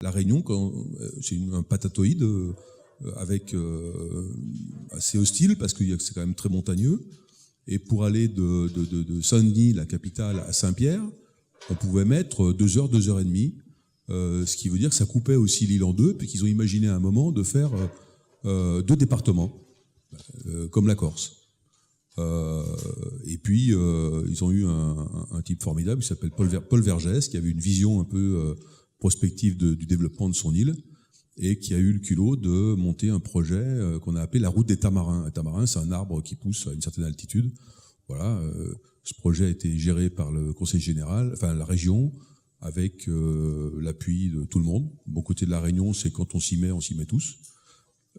La Réunion, c'est un patatoïde assez hostile parce que c'est quand même très montagneux. Et pour aller de Saint-Denis, la capitale, à Saint-Pierre, on pouvait mettre 2 heures, 2 heures et demie. Ce qui veut dire que ça coupait aussi l'île en deux, puis qu'ils ont imaginé à un moment de faire 2 départements, comme la Corse. Et puis, ils ont eu un type formidable qui s'appelle Paul Vergès, qui avait une vision un peu prospective du développement de son île, et qui a eu le culot de monter un projet qu'on a appelé la route des tamarins. Un tamarin, c'est un arbre qui pousse à une certaine altitude. Voilà, ce projet a été géré par le conseil général, enfin la région, avec l'appui de tout le monde. Bon côté de la Réunion, c'est quand on s'y met tous.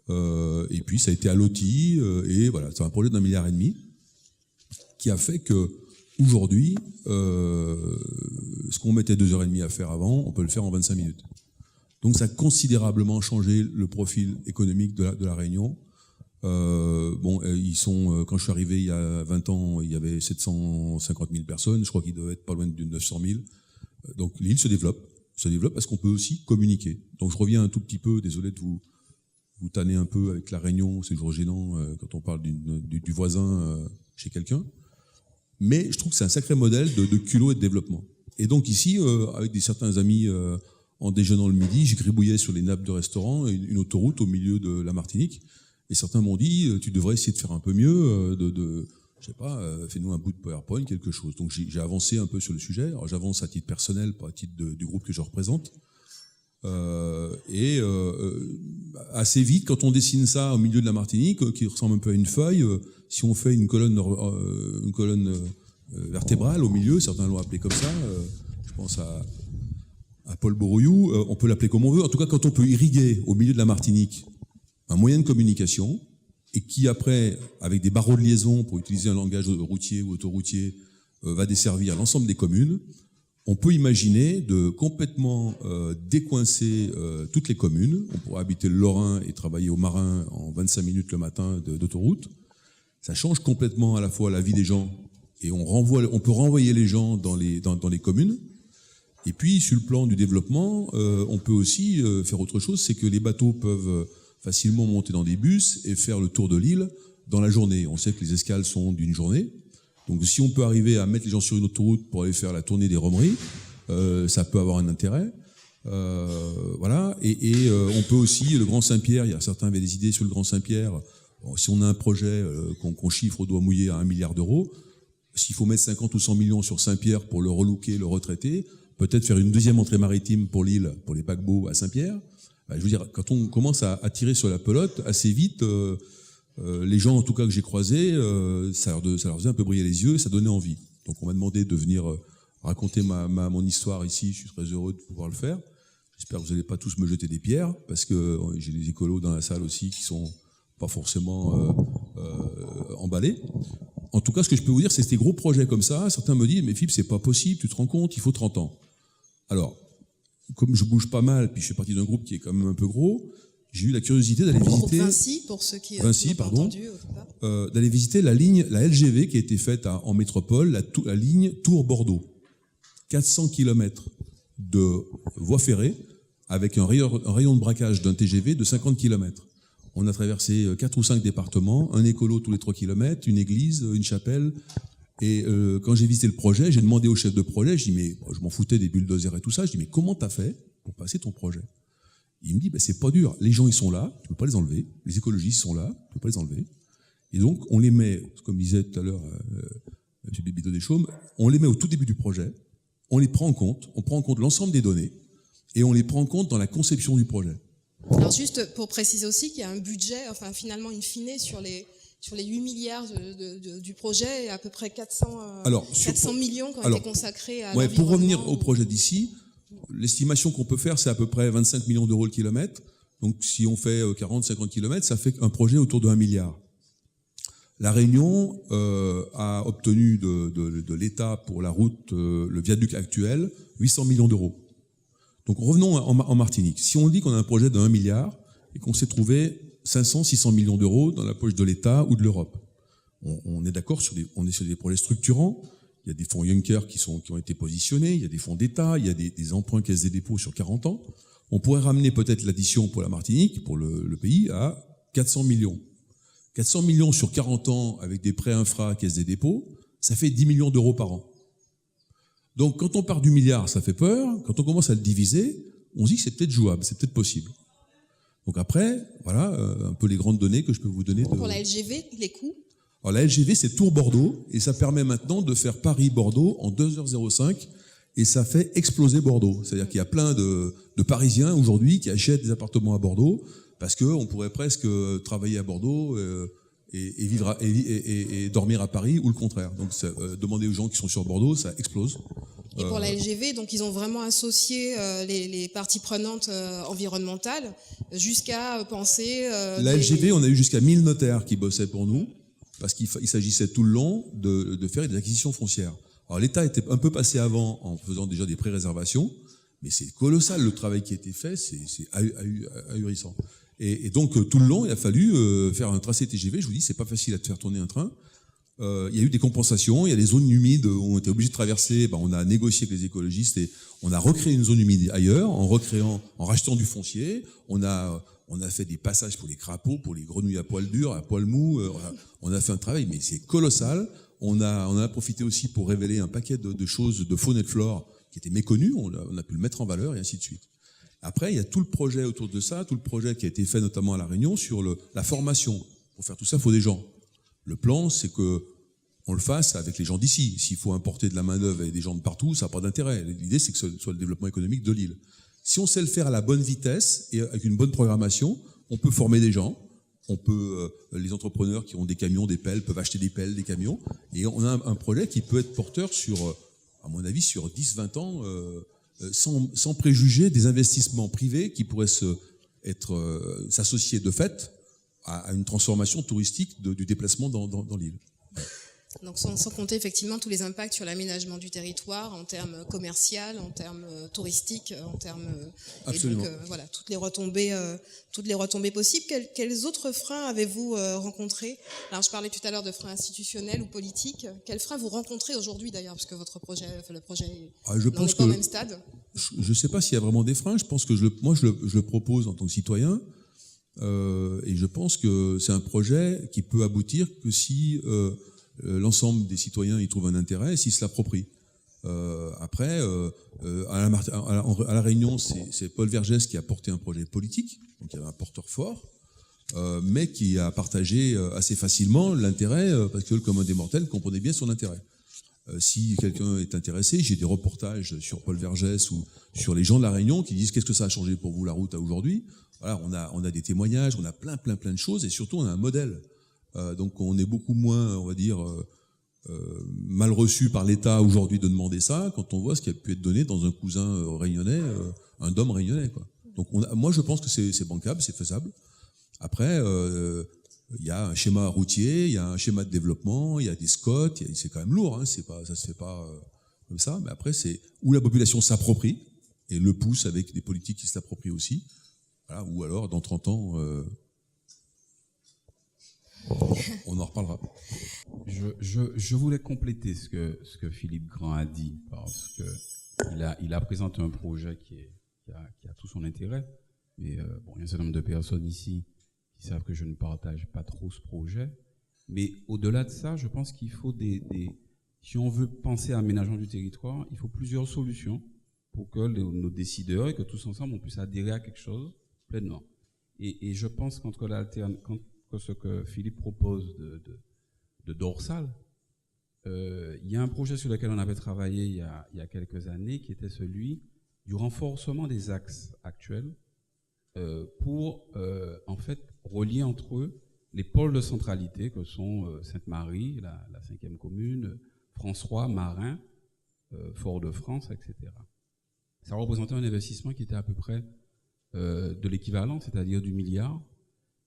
Et puis ça a été alloti, et voilà, c'est un projet d'1,5 milliard qui a fait que aujourd'hui, ce qu'on mettait 2 heures et demie à faire avant, on peut le faire en 25 minutes. Donc ça a considérablement changé le profil économique de la Réunion. Quand je suis arrivé il y a 20 ans, il y avait 750 000 personnes, je crois qu'il doit être pas loin de 900 000. Donc l'île se développe parce qu'on peut aussi communiquer. Donc je reviens un tout petit peu, désolé de vous tanner un peu avec la Réunion, c'est toujours gênant quand on parle du voisin chez quelqu'un. Mais je trouve que c'est un sacré modèle de culot et de développement. Et donc ici, avec certains amis, en déjeunant le midi, je gribouillais sur les nappes de restaurants, une autoroute au milieu de la Martinique. Et certains m'ont dit, tu devrais essayer de faire un peu mieux, je sais pas, fais-nous un bout de PowerPoint, quelque chose. Donc j'ai avancé un peu sur le sujet. Alors j'avance à titre personnel, pas à titre du groupe que je représente. Assez vite, quand on dessine ça au milieu de la Martinique, qui ressemble un peu à une feuille, si on fait une colonne vertébrale au milieu, certains l'ont appelé comme ça, je pense à Paul Borouillou, on peut l'appeler comme on veut. En tout cas, quand on peut irriguer au milieu de la Martinique un moyen de communication, et qui après, avec des barreaux de liaison, pour utiliser un langage routier ou autoroutier, va desservir l'ensemble des communes, on peut imaginer de complètement décoincer toutes les communes. On pourrait habiter le Lorrain et travailler au Marin en 25 minutes le matin d'autoroute. Ça change complètement à la fois la vie des gens, et on peut renvoyer les gens dans les communes. Et puis, sur le plan du développement, on peut aussi faire autre chose, c'est que les bateaux peuvent facilement monter dans des bus et faire le tour de l'île dans la journée. On sait que les escales sont d'une journée. Donc si on peut arriver à mettre les gens sur une autoroute pour aller faire la tournée des romeries, ça peut avoir un intérêt. Voilà. Et on peut aussi, le Grand Saint-Pierre, il y a certains avaient des idées sur le Grand Saint-Pierre. Bon, si on a un projet qu'on chiffre au doigt mouillé à 1 milliard d'euros, s'il faut mettre 50 ou 100 millions sur Saint-Pierre pour le relooker, le retraiter, peut-être faire une deuxième entrée maritime pour l'île, pour les paquebots à Saint-Pierre. Je veux dire, quand on commence à tirer sur la pelote, assez vite, les gens, en tout cas que j'ai croisés, ça leur faisait un peu briller les yeux, ça donnait envie. Donc on m'a demandé de venir raconter mon histoire ici, je suis très heureux de pouvoir le faire. J'espère que vous n'allez pas tous me jeter des pierres, parce que j'ai des écolos dans la salle aussi qui sont pas forcément emballés. En tout cas, ce que je peux vous dire, c'est que ces gros projets comme ça, certains me disent, mais Philippe, c'est pas possible, tu te rends compte, il faut 30 ans. Alors, comme je bouge pas mal, puis je fais partie d'un groupe qui est quand même un peu gros, j'ai eu la curiosité d'aller visiter... Vinci, pour ceux qui n'ont pas entendu. D'aller visiter la LGV qui a été faite en métropole, la ligne Tours-Bordeaux. 400 km de voie ferrée, avec un rayon de braquage d'un TGV de 50 km. On a traversé 4 ou 5 départements, un écolo tous les 3 km, une église, une chapelle... Et quand j'ai visité le projet, j'ai demandé au chef de projet, je dis mais je m'en foutais des bulldozers et tout ça, je dis mais comment t'as fait pour passer ton projet? Il me dit c'est pas dur, les gens ils sont là, tu peux pas les enlever, les écologistes sont là, tu peux pas les enlever. Et donc on les met, comme disait tout à l'heure M. Bébito Deschaumes, on les met au tout début du projet, on les prend en compte, on prend en compte l'ensemble des données et on les prend en compte dans la conception du projet. Alors juste pour préciser aussi qu'il y a un budget, enfin finalement in fine sur les 8 milliards du projet, à peu près 400 millions qui ont été consacrés à l'environnement. Pour revenir au projet d'ici, l'estimation qu'on peut faire, c'est à peu près 25 millions d'euros le kilomètre. Donc si on fait 40-50 kilomètres, ça fait un projet autour de 1 milliard. La Réunion a obtenu de l'État pour la route, le viaduc actuel, 800 millions d'euros. Donc revenons en Martinique. Si on dit qu'on a un projet de 1 milliard et qu'on s'est trouvé 500-600 millions d'euros dans la poche de l'État ou de l'Europe. On est d'accord on est sur des projets structurants. Il y a des fonds Juncker qui ont été positionnés, il y a des fonds d'État, il y a des emprunts Caisse des dépôts sur 40 ans. On pourrait ramener peut-être l'addition pour la Martinique, pour le pays, à 400 millions. 400 millions sur 40 ans avec des prêts infra, caisse des dépôts, ça fait 10 millions d'euros par an. Donc quand on part du milliard, ça fait peur. Quand on commence à le diviser, on se dit que c'est peut-être jouable, c'est peut-être possible. Donc après, voilà un peu les grandes données que je peux vous donner. Pour la LGV, les coûts? Alors la LGV, c'est Tours-Bordeaux, et ça permet maintenant de faire Paris-Bordeaux en 2h05, et ça fait exploser Bordeaux. C'est-à-dire qu'il y a plein de Parisiens aujourd'hui qui achètent des appartements à Bordeaux, parce qu'on pourrait presque travailler à Bordeaux et vivre et dormir à Paris, ou le contraire. Donc demander aux gens qui sont sur Bordeaux, ça explose. Et pour la LGV, donc ils ont vraiment associé les parties prenantes environnementales jusqu'à penser... la LGV, on a eu jusqu'à 1000 notaires qui bossaient pour nous, parce qu'il s'agissait tout le long de faire des acquisitions foncières. Alors l'État était un peu passé avant en faisant déjà des pré-réservations, mais c'est colossal le travail qui a été fait, c'est ahurissant. Et donc tout le long, il a fallu faire un tracé TGV. Je vous dis, c'est pas facile à faire tourner un train. Il y a eu des compensations, il y a des zones humides où on était obligé de traverser. On a négocié avec les écologistes et on a recréé une zone humide ailleurs en rachetant du foncier. On a fait des passages pour les crapauds, pour les grenouilles à poil dur, à poil mou. On a fait un travail, mais c'est colossal. On en a profité aussi pour révéler un paquet de choses de faune et de flore qui étaient méconnues. On a pu le mettre en valeur et ainsi de suite. Après, il y a tout le projet autour de ça, tout le projet qui a été fait notamment à La Réunion sur la formation. Pour faire tout ça, il faut des gens. Le plan, c'est que on le fasse avec les gens d'ici. S'il faut importer de la main-d'œuvre et des gens de partout, ça n'a pas d'intérêt. L'idée, c'est que ce soit le développement économique de l'île. Si on sait le faire à la bonne vitesse et avec une bonne programmation, on peut former des gens. Les entrepreneurs qui ont des camions, des pelles, peuvent acheter des pelles, des camions. Et on a un projet qui peut être porteur sur, à mon avis, sur 10-20 ans, sans préjuger des investissements privés qui pourraient s'associer de fait à une transformation touristique du déplacement dans l'île. Donc sans compter effectivement tous les impacts sur l'aménagement du territoire en termes commerciaux, en termes touristiques, en termes Absolument. Et donc voilà toutes les retombées possibles. Quels autres freins avez-vous rencontrés? Alors je parlais tout à l'heure de freins institutionnels ou politiques. Quels freins vous rencontrez aujourd'hui d'ailleurs, parce que le projet n'en est pas au même stade? Je ne sais pas s'il y a vraiment des freins. Je pense que je le propose en tant que citoyen, et je pense que c'est un projet qui peut aboutir que si l'ensemble des citoyens y trouvent un intérêt et s'ils se l'approprient. Après, à La Réunion, c'est Paul Vergès qui a porté un projet politique, donc il y avait un porteur fort, mais qui a partagé assez facilement l'intérêt, parce que le commun des mortels comprenait bien son intérêt. Si quelqu'un est intéressé, j'ai des reportages sur Paul Vergès ou sur les gens de La Réunion qui disent qu'est-ce que ça a changé pour vous la route à aujourd'hui. Voilà, on a des témoignages, on a plein de choses, et surtout on a un modèle. Donc on est beaucoup moins, on va dire, mal reçu par l'État aujourd'hui de demander ça, quand on voit ce qui a pu être donné dans un cousin réunionnais, un dôme réunionnais, quoi. Donc moi je pense que c'est bancable, c'est faisable. Après, il y a un schéma routier, il y a un schéma de développement, il y a des SCOT, c'est quand même lourd, hein, ça se fait pas comme ça, mais après c'est où la population s'approprie et le pousse avec des politiques qui s'approprient aussi, voilà, ou alors dans 30 ans... on en reparlera. Je voulais compléter ce que Philippe Grand a dit, parce que il a présenté un projet qui a tout son intérêt, mais il y a un certain nombre de personnes ici qui savent que je ne partage pas trop ce projet. Mais au-delà de ça, je pense qu'il faut si on veut penser à l'aménagement du territoire, il faut plusieurs solutions pour que nos décideurs et que tous ensemble on puisse adhérer à quelque chose pleinement. Et je pense qu'entre ce que Philippe propose de dorsale, il y a un projet sur lequel on avait travaillé il y a quelques années qui était celui du renforcement des axes actuels pour en fait relier entre eux les pôles de centralité que sont Sainte-Marie, la 5e commune, François, Marin, Fort-de-France, etc. Ça représentait un investissement qui était à peu près de l'équivalent, c'est-à-dire du milliard,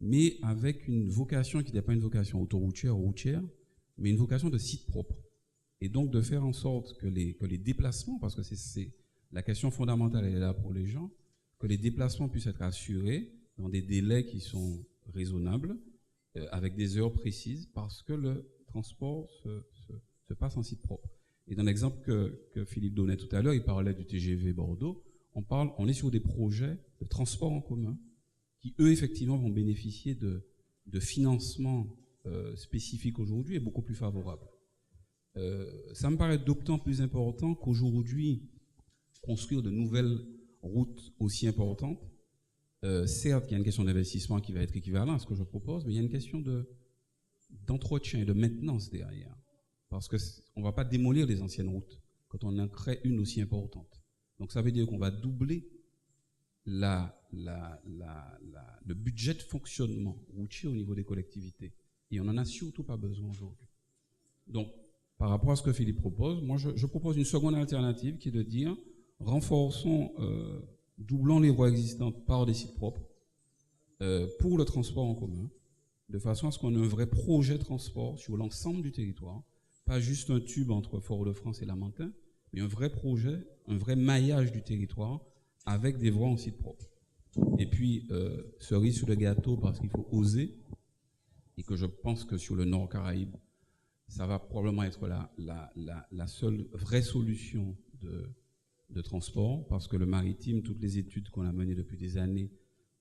mais avec une vocation qui n'est pas une vocation autoroutière ou routière, mais une vocation de site propre. Et donc de faire en sorte que les déplacements, parce que c'est la question fondamentale, elle est là pour les gens, que les déplacements puissent être assurés dans des délais qui sont raisonnables, avec des heures précises, parce que le transport se passe en site propre. Et dans l'exemple que Philippe donnait tout à l'heure, il parlait du TGV Bordeaux. on est sur des projets de transport en commun qui, eux, effectivement, vont bénéficier de financements spécifiques aujourd'hui et beaucoup plus favorables. Ça me paraît d'autant plus important qu'aujourd'hui, construire de nouvelles routes aussi importantes, certes, il y a une question d'investissement qui va être équivalent à ce que je propose, mais il y a une question d'entretien et de maintenance derrière. Parce qu'on ne va pas démolir les anciennes routes quand on en crée une aussi importante. Donc ça veut dire qu'on va doubler le budget de fonctionnement routier au niveau des collectivités. Et on n'en a surtout pas besoin aujourd'hui. Donc, par rapport à ce que Philippe propose, moi je propose une seconde alternative qui est de dire renforçons, doublons les voies existantes par des sites propres pour le transport en commun, de façon à ce qu'on ait un vrai projet de transport sur l'ensemble du territoire, pas juste un tube entre Fort-de-France et Lamentin, mais un vrai projet, un vrai maillage du territoire avec des voies en site propre. Et puis, cerise sur le gâteau, parce qu'il faut oser, et que je pense que sur le Nord Caraïbe, ça va probablement être la seule vraie solution de transport, parce que le maritime, toutes les études qu'on a menées depuis des années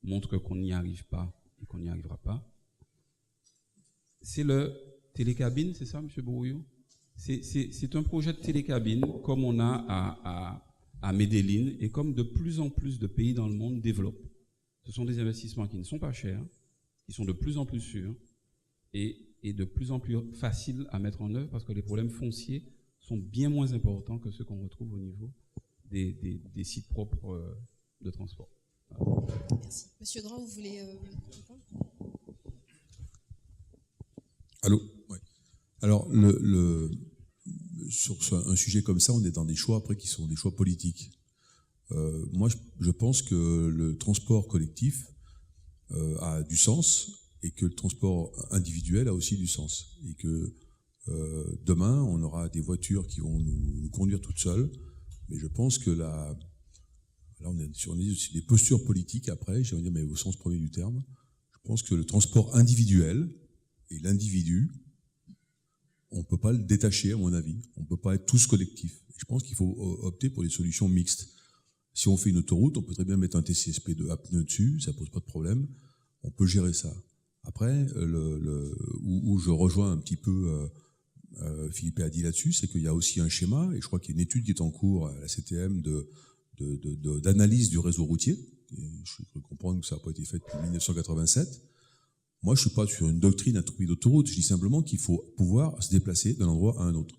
montrent qu'on n'y arrive pas et qu'on n'y arrivera pas. C'est le télécabine, c'est ça, M. Bourriou? C'est un projet de télécabine comme on a à Medellín et comme de plus en plus de pays dans le monde développent. Ce sont des investissements qui ne sont pas chers, qui sont de plus en plus sûrs et de plus en plus faciles à mettre en œuvre parce que les problèmes fonciers sont bien moins importants que ceux qu'on retrouve au niveau des sites propres de transport. Voilà. Merci. Monsieur Grand, vous voulez répondre? Allô? Oui. Alors, sur un sujet comme ça, on est dans des choix après qui sont des choix politiques. Moi, je pense que le transport collectif a du sens et que le transport individuel a aussi du sens. Et que demain, on aura des voitures qui vont nous conduire toutes seules. Mais je pense que là, on est sur des postures politiques après, j'ai envie de dire, mais au sens premier du terme. Je pense que le transport individuel et l'individu, on ne peut pas le détacher, à mon avis. On ne peut pas être tous collectifs. Je pense qu'il faut opter pour des solutions mixtes. Si on fait une autoroute, on peut très bien mettre un TCSP à pneus dessus, ça ne pose pas de problème. On peut gérer ça. Après, où je rejoins un petit peu Philippe a dit là-dessus, c'est qu'il y a aussi un schéma, et je crois qu'il y a une étude qui est en cours à la CTM d'analyse du réseau routier. Et je peux comprendre que ça n'a pas été fait depuis 1987. Moi, je ne suis pas sur une doctrine à tout prix d'autoroute, je dis simplement qu'il faut pouvoir se déplacer d'un endroit à un autre.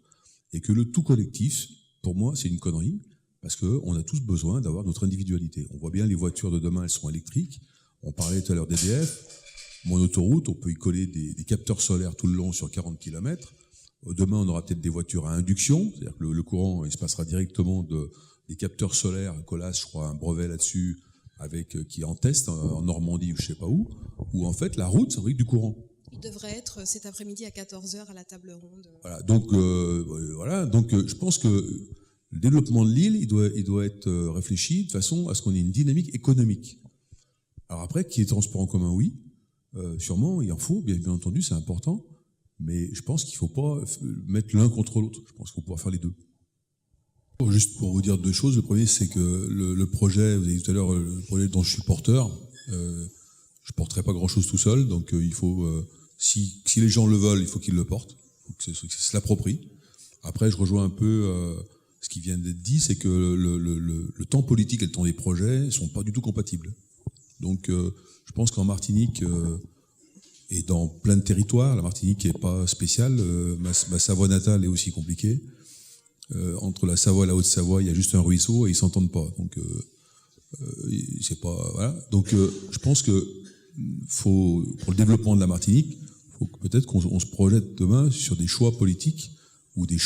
Et que le tout collectif, pour moi, c'est une connerie, parce qu'on a tous besoin d'avoir notre individualité. On voit bien les voitures de demain, elles seront électriques. On parlait tout à l'heure d'EDF. Mon autoroute, on peut y coller des capteurs solaires tout le long sur 40 km. Demain, on aura peut-être des voitures à induction, c'est-à-dire que le courant, il se passera directement des capteurs solaires. Colas, je crois, un brevet là-dessus, qui est en test en Normandie ou je sais pas où en fait la route fabrique du courant. Il devrait être cet après-midi à 14h à la table ronde. Voilà, donc je pense que le développement de l'île, il doit être réfléchi de façon à ce qu'on ait une dynamique économique. Alors après, qu'il y ait transport en commun, oui, sûrement, il en faut, bien entendu, c'est important, mais je pense qu'il ne faut pas mettre l'un contre l'autre. Je pense qu'il faut pouvoir faire les deux. Juste pour vous dire deux choses. Le premier, c'est que le projet, vous avez dit tout à l'heure, le projet dont je suis porteur, je ne porterai pas grand-chose tout seul, donc il faut, si les gens le veulent, il faut qu'ils le portent, qu'il se l'approprient. Après, je rejoins un peu ce qui vient d'être dit, c'est que le temps politique et le temps des projets ne sont pas du tout compatibles. Donc, je pense qu'en Martinique et dans plein de territoires, la Martinique n'est pas spéciale, ma Savoie natale est aussi compliquée. Entre la Savoie et la Haute-Savoie, il y a juste un ruisseau et ils s'entendent pas. Donc, c'est pas voilà. Donc, je pense que pour le développement de la Martinique, faut peut-être qu'on se projette demain sur des choix politiques ou des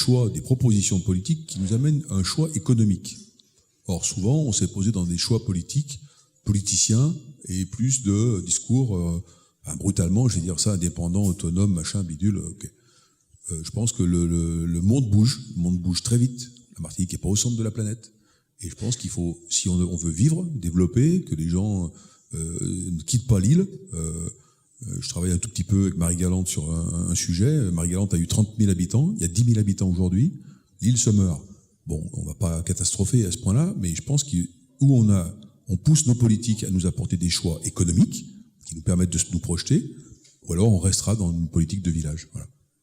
propositions politiques qui nous amènent à un choix économique. Or, souvent, on s'est posé dans des choix politiciens et plus de discours brutalement, je vais dire ça, indépendant, autonome, machin, bidule. Okay. Je pense que le monde bouge très vite. La Martinique n'est pas au centre de la planète. Et je pense qu'il faut, si on veut vivre, développer, que les gens ne quittent pas l'île. Je travaille un tout petit peu avec Marie-Galante sur un sujet. Marie-Galante a eu 30 000 habitants. Il y a 10 000 habitants aujourd'hui. L'île se meurt. Bon, on ne va pas catastropher à ce point-là, mais je pense qu'il où on pousse nos politiques à nous apporter des choix économiques qui nous permettent de nous projeter, ou alors on restera dans une politique de village. Voilà.